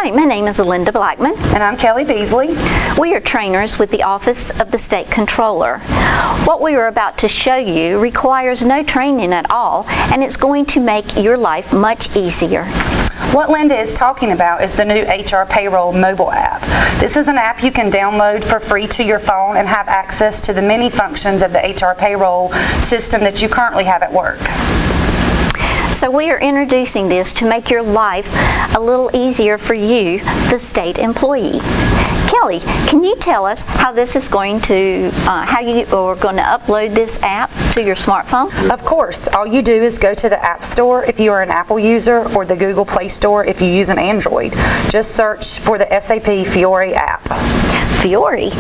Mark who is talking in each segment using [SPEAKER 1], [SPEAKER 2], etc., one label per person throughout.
[SPEAKER 1] Hi, my name is Linda Blackman.
[SPEAKER 2] And I'm Kelly Beasley.
[SPEAKER 1] We are trainers with the Office of the State Controller. What we are about to show you requires no training at all, and it's going to make your life much easier.
[SPEAKER 2] What Linda is talking about is the new HR Payroll mobile app. This is an app you can download for free to your phone and have access to the many functions of the HR Payroll system that you currently have at work.
[SPEAKER 1] So we are introducing this to make your life a little easier for you, the state employee. Kelly, can you tell us how this is going to, how you are going to upload this app to your smartphone?
[SPEAKER 2] Of course. All you do is go to the App Store if you are an Apple user or the Google Play Store if you use an Android. Just search for the SAP Fiori app.
[SPEAKER 1] Fiori?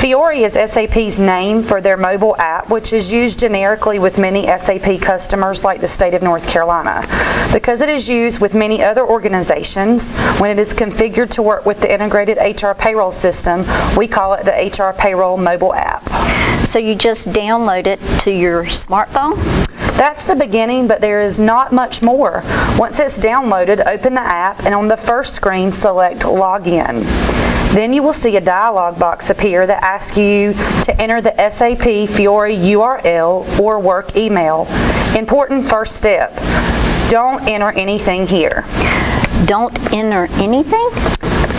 [SPEAKER 2] Fiori is SAP's name for their mobile app, which is used generically with many SAP customers like the state of North Carolina. Because it is used with many other organizations, when it is configured to work with the integrated HR payroll system, we call it the HR Payroll mobile app.
[SPEAKER 1] So you just download it to your smartphone?
[SPEAKER 2] That's the beginning, but there is not much more. Once it's downloaded, open the app and on the first screen select Login. Then you will see a dialog box appear that asks you to enter the SAP Fiori URL or work email. Important first step, don't enter anything here.
[SPEAKER 1] Don't enter anything?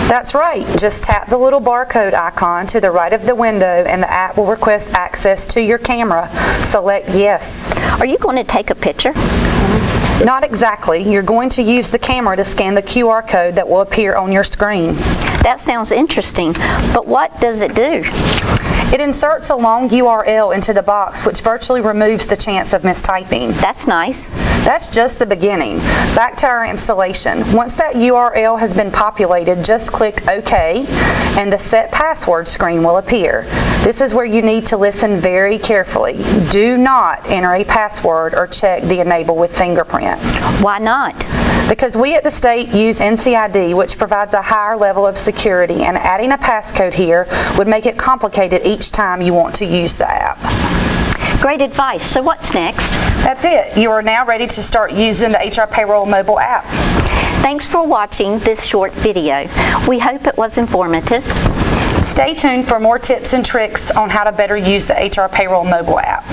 [SPEAKER 2] That's right. Just tap the little barcode icon to the right of the window and the app will request access to your camera. Select yes.
[SPEAKER 1] Are you going to take a picture?
[SPEAKER 2] Not exactly. You're going to use the camera to scan the QR code that will appear on your screen.
[SPEAKER 1] That sounds interesting, but what does it do?
[SPEAKER 2] It inserts a long URL into the box, which virtually removes the chance of mistyping.
[SPEAKER 1] That's nice.
[SPEAKER 2] That's just the beginning. Back to our installation. Once that URL has been populated, just click OK, and the Set Password screen will appear. This is where you need to listen very carefully. Do not enter a password or check the Enable with Fingerprint.
[SPEAKER 1] Why not?
[SPEAKER 2] Because we at the state use NCID, which provides a higher level of security, and adding a passcode here would make it complicated each time you want to use the app.
[SPEAKER 1] Great advice. So what's next?
[SPEAKER 2] That's it. You are now ready to start using the HR Payroll mobile app.
[SPEAKER 1] Thanks for watching this short video. We hope it was informative.
[SPEAKER 2] Stay tuned for more tips and tricks on how to better use the HR Payroll mobile app.